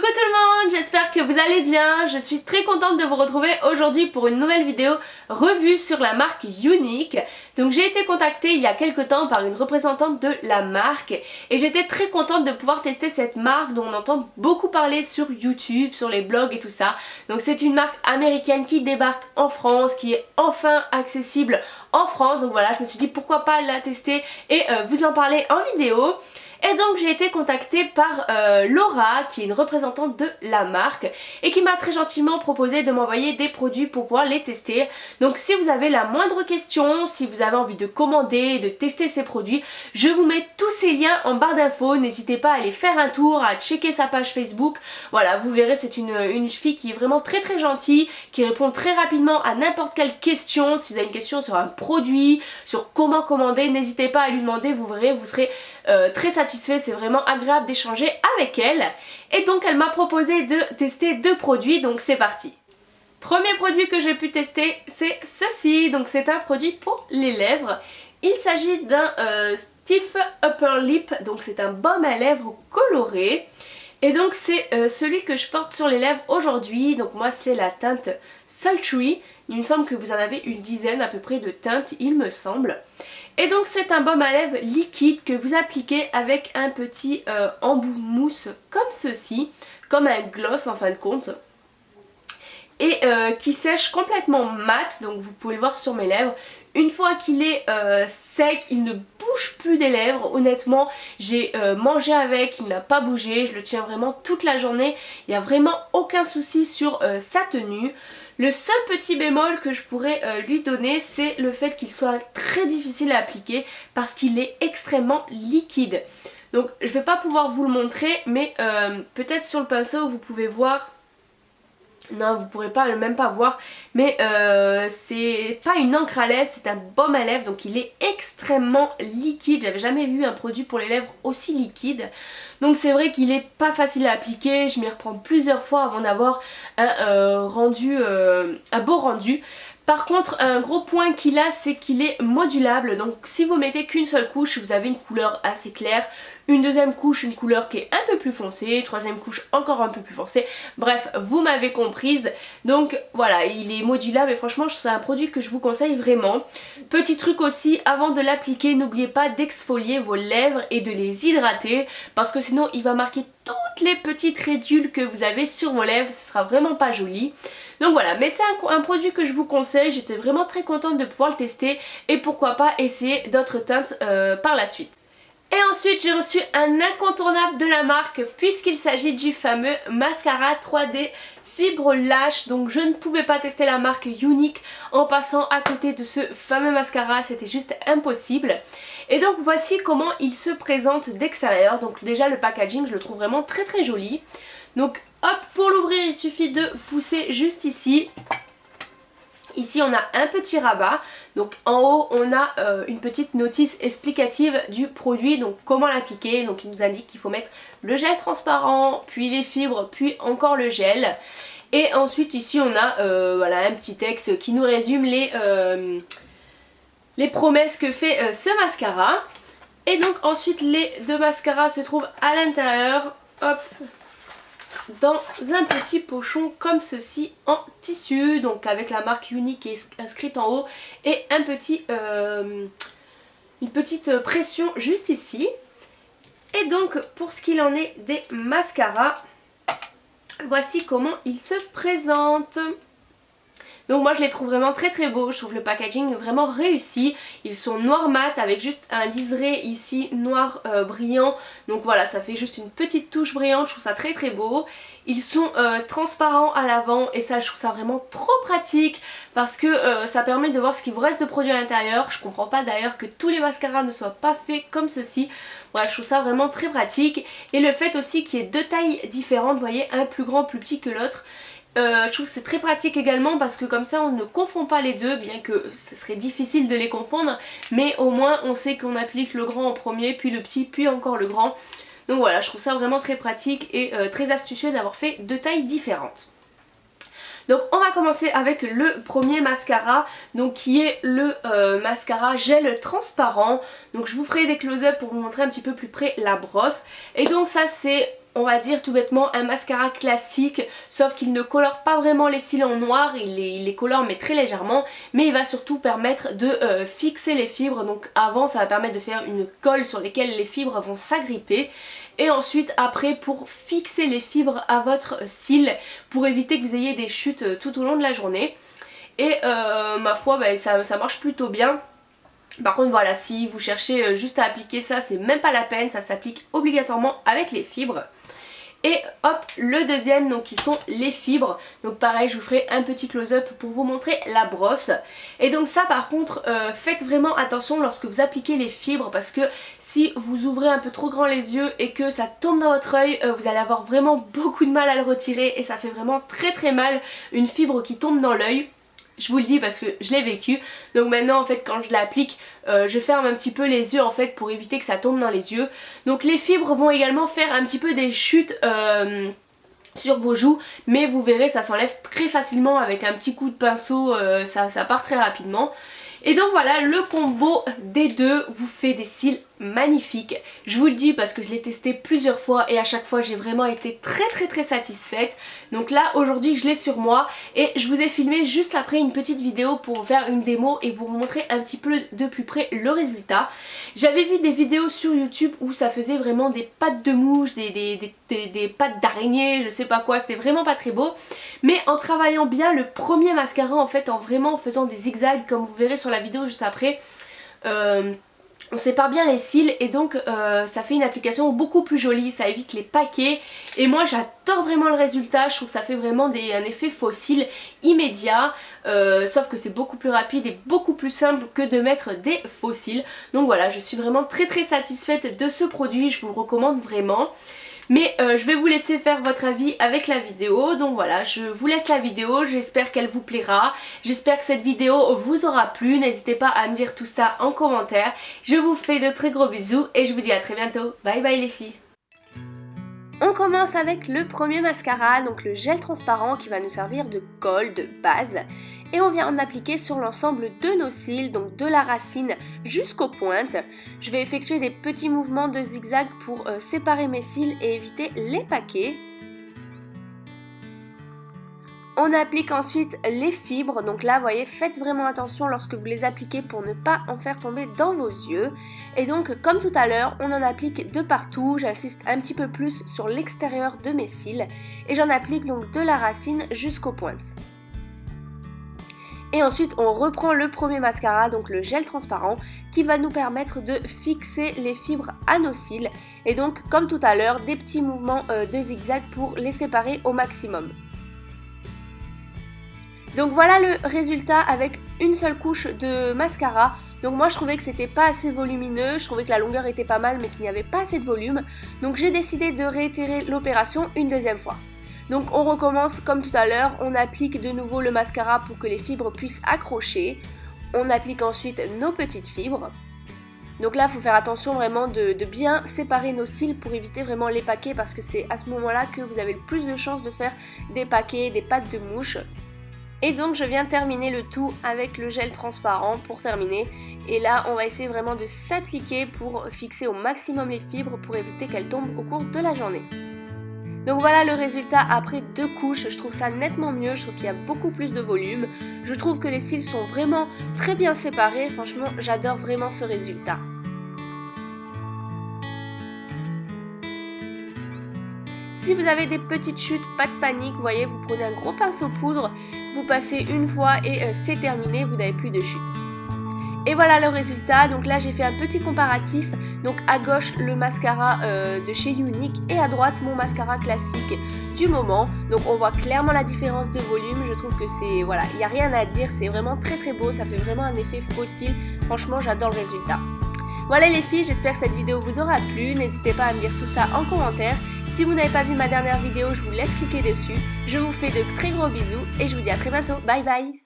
Coucou tout le monde, j'espère que vous allez bien. Je suis très contente de vous retrouver aujourd'hui pour une nouvelle vidéo revue sur la marque Younique. Donc j'ai été contactée il y a quelques temps par une représentante de la marque et j'étais très contente de pouvoir tester cette marque dont on entend beaucoup parler sur YouTube, sur les blogs et tout ça. Donc c'est une marque américaine qui débarque en France, qui est enfin accessible en France. Donc voilà, je me suis dit pourquoi pas la tester et vous en parler en vidéo. Et donc j'ai été contactée par Laura, qui est une représentante de la marque et qui m'a très gentiment proposé de m'envoyer des produits pour pouvoir les tester. Donc si vous avez la moindre question, si vous avez envie de commander, de tester ces produits, je vous mets tous ces liens en barre d'infos. N'hésitez pas à aller faire un tour, à checker sa page Facebook. Voilà, vous verrez, c'est une fille qui est vraiment très gentille, qui répond très rapidement à n'importe quelle question. Si vous avez une question sur un produit, sur comment commander, n'hésitez pas à lui demander, vous verrez, vous serez très satisfait, c'est vraiment agréable d'échanger avec elle. Et donc elle m'a proposé de tester deux produits, donc c'est parti. Premier produit que j'ai pu tester, c'est ceci, donc c'est un produit pour les lèvres. Il s'agit d'un Stiff Upper Lip, donc c'est un baume à lèvres coloré. Et donc c'est celui que je porte sur les lèvres aujourd'hui, donc moi c'est la teinte Sultry. Il me semble que vous en avez une dizaine à peu près de teintes, il me semble. Et donc c'est un baume à lèvres liquide que vous appliquez avec un petit embout mousse comme ceci, comme un gloss en fin de compte. Et qui sèche complètement mat, donc vous pouvez le voir sur mes lèvres. Une fois qu'il est sec, il ne bouge plus des lèvres. Honnêtement, j'ai mangé avec, il n'a pas bougé, je le tiens vraiment toute la journée. Il n'y a vraiment aucun souci sur sa tenue. Le seul petit bémol que je pourrais lui donner, c'est le fait qu'il soit très difficile à appliquer parce qu'il est extrêmement liquide. Donc je ne vais pas pouvoir vous le montrer, mais peut-être sur le pinceau vous pouvez voir. Non, vous pourrez pas, même pas voir, mais c'est pas une encre à lèvres, c'est un baume à lèvres, donc il est extrêmement liquide. J'avais jamais vu un produit pour les lèvres aussi liquide, donc c'est vrai qu'il est pas facile à appliquer. Je m'y reprends plusieurs fois avant d'avoir un beau rendu. Par contre, un gros point qu'il a, c'est qu'il est modulable, donc si vous mettez qu'une seule couche, vous avez une couleur assez claire, une deuxième couche, une couleur qui est un peu plus foncée, troisième couche encore un peu plus foncée, bref, vous m'avez comprise. Donc voilà, il est modulable et franchement c'est un produit que je vous conseille vraiment. Petit truc aussi, avant de l'appliquer, n'oubliez pas d'exfolier vos lèvres et de les hydrater, parce que sinon il va marquer toutes les petites ridules que vous avez sur vos lèvres, ce sera vraiment pas joli. Donc voilà, mais c'est un produit que je vous conseille, j'étais vraiment très contente de pouvoir le tester et pourquoi pas essayer d'autres teintes par la suite. Et ensuite j'ai reçu un incontournable de la marque puisqu'il s'agit du fameux mascara 3D Fibre Lash. Donc je ne pouvais pas tester la marque Younique en passant à côté de ce fameux mascara, c'était juste impossible. Et donc voici comment il se présente d'extérieur. Donc déjà le packaging je le trouve vraiment très joli. Donc hop, pour l'ouvrir il suffit de pousser juste ici. Ici on a un petit rabat, donc en haut on a une petite notice explicative du produit, donc comment l'appliquer. Donc il nous indique qu'il faut mettre le gel transparent, puis les fibres, puis encore le gel. Et ensuite ici on a voilà, un petit texte qui nous résume les promesses que fait ce mascara. Et donc ensuite les deux mascaras se trouvent à l'intérieur, hop, dans un petit pochon comme ceci en tissu, donc avec la marque Younique qui est inscrite en haut et une petite pression juste ici. Et donc pour ce qu'il en est des mascaras, voici comment ils se présentent. Donc moi je les trouve vraiment très beaux, je trouve le packaging vraiment réussi. Ils sont noir mat avec juste un liseré ici noir brillant. Donc voilà, ça fait juste une petite touche brillante, je trouve ça très beau. Ils sont transparents à l'avant et ça je trouve ça vraiment trop pratique parce que ça permet de voir ce qu'il vous reste de produit à l'intérieur. Je comprends pas d'ailleurs que tous les mascaras ne soient pas faits comme ceci. Bref, je trouve ça vraiment très pratique. Et le fait aussi qu'il y ait deux tailles différentes, vous voyez, un plus grand, plus petit que l'autre. Je trouve que c'est très pratique également parce que comme ça on ne confond pas les deux, bien que ce serait difficile de les confondre, mais au moins on sait qu'on applique le grand en premier, puis le petit, puis encore le grand. Donc voilà, je trouve ça vraiment très pratique et très astucieux d'avoir fait deux tailles différentes. Donc on va commencer avec le premier mascara, donc qui est le mascara gel transparent. Donc je vous ferai des close-up pour vous montrer un petit peu plus près la brosse. Et donc ça c'est on va dire tout bêtement un mascara classique, sauf qu'il ne colore pas vraiment les cils en noir, il les colore mais très légèrement, mais il va surtout permettre de fixer les fibres. Donc avant ça va permettre de faire une colle sur laquelle les fibres vont s'agripper, et ensuite après pour fixer les fibres à votre cil pour éviter que vous ayez des chutes tout au long de la journée. Et ma foi ça marche plutôt bien. Par contre voilà, si vous cherchez juste à appliquer ça, c'est même pas la peine, ça s'applique obligatoirement avec les fibres. Et hop, le deuxième donc qui sont les fibres. Donc pareil, je vous ferai un petit close-up pour vous montrer la brosse. Et donc ça par contre, faites vraiment attention lorsque vous appliquez les fibres, parce que si vous ouvrez un peu trop grand les yeux et que ça tombe dans votre œil, vous allez avoir vraiment beaucoup de mal à le retirer et ça fait vraiment très mal une fibre qui tombe dans l'œil. Je vous le dis parce que je l'ai vécu. Donc maintenant en fait quand je l'applique, je ferme un petit peu les yeux en fait pour éviter que ça tombe dans les yeux. Donc les fibres vont également faire un petit peu des chutes sur vos joues, mais vous verrez ça s'enlève très facilement avec un petit coup de pinceau, ça part très rapidement. Et donc voilà, le combo des deux vous fait des cils magnifiques. Je vous le dis parce que je l'ai testé plusieurs fois et à chaque fois j'ai vraiment été très satisfaite. Donc là aujourd'hui je l'ai sur moi et je vous ai filmé juste après une petite vidéo pour faire une démo et pour vous montrer un petit peu de plus près le résultat. J'avais vu des vidéos sur YouTube où ça faisait vraiment des pattes de mouche, des pattes d'araignée, je sais pas quoi, c'était vraiment pas très beau. Mais en travaillant bien le premier mascara en fait, en vraiment faisant des zigzags comme vous verrez sur la vidéo juste après, on sépare bien les cils et donc ça fait une application beaucoup plus jolie, ça évite les paquets et moi j'adore vraiment le résultat. Je trouve que ça fait vraiment un effet faux cils immédiat, sauf que c'est beaucoup plus rapide et beaucoup plus simple que de mettre des faux cils. Donc voilà, je suis vraiment très satisfaite de ce produit, je vous le recommande vraiment. Mais je vais vous laisser faire votre avis avec la vidéo. Donc voilà, je vous laisse la vidéo, j'espère qu'elle vous plaira. J'espère que cette vidéo vous aura plu. N'hésitez pas à me dire tout ça en commentaire. Je vous fais de très gros bisous et je vous dis à très bientôt. Bye bye les filles. On commence avec le premier mascara, donc le gel transparent qui va nous servir de colle, de base. Et on vient en appliquer sur l'ensemble de nos cils, donc de la racine jusqu'aux pointes. Je vais effectuer des petits mouvements de zigzag pour séparer mes cils et éviter les paquets. On applique ensuite les fibres, donc là vous voyez, faites vraiment attention lorsque vous les appliquez pour ne pas en faire tomber dans vos yeux. Et donc comme tout à l'heure, on en applique de partout, j'insiste un petit peu plus sur l'extérieur de mes cils et j'en applique donc de la racine jusqu'aux pointes. Et ensuite on reprend le premier mascara, donc le gel transparent, qui va nous permettre de fixer les fibres à nos cils. Et donc comme tout à l'heure, des petits mouvements de zigzag pour les séparer au maximum. Donc voilà le résultat avec une seule couche de mascara. Donc moi je trouvais que c'était pas assez volumineux, je trouvais que la longueur était pas mal mais qu'il n'y avait pas assez de volume. Donc j'ai décidé de réitérer l'opération une deuxième fois. Donc on recommence comme tout à l'heure, on applique de nouveau le mascara pour que les fibres puissent accrocher. On applique ensuite nos petites fibres. Donc là il faut faire attention vraiment de bien séparer nos cils pour éviter vraiment les paquets, parce que c'est à ce moment-là que vous avez le plus de chances de faire des paquets, des pattes de mouche. Et donc je viens terminer le tout avec le gel transparent pour terminer. Et là on va essayer vraiment de s'appliquer pour fixer au maximum les fibres pour éviter qu'elles tombent au cours de la journée. Donc voilà le résultat après 2 couches, je trouve ça nettement mieux, je trouve qu'il y a beaucoup plus de volume. Je trouve que les cils sont vraiment très bien séparés, franchement j'adore vraiment ce résultat. Si vous avez des petites chutes, pas de panique, vous voyez, vous prenez un gros pinceau poudre, vous passez une fois et c'est terminé, vous n'avez plus de chute. Et voilà le résultat, donc là j'ai fait un petit comparatif, donc à gauche le mascara de chez Younique et à droite mon mascara classique du moment. Donc on voit clairement la différence de volume, je trouve que c'est, voilà, il n'y a rien à dire, c'est vraiment très beau, ça fait vraiment un effet faux cils, franchement j'adore le résultat. Voilà les filles, j'espère que cette vidéo vous aura plu, n'hésitez pas à me dire tout ça en commentaire. Si vous n'avez pas vu ma dernière vidéo, je vous laisse cliquer dessus. Je vous fais de très gros bisous et je vous dis à très bientôt. Bye bye!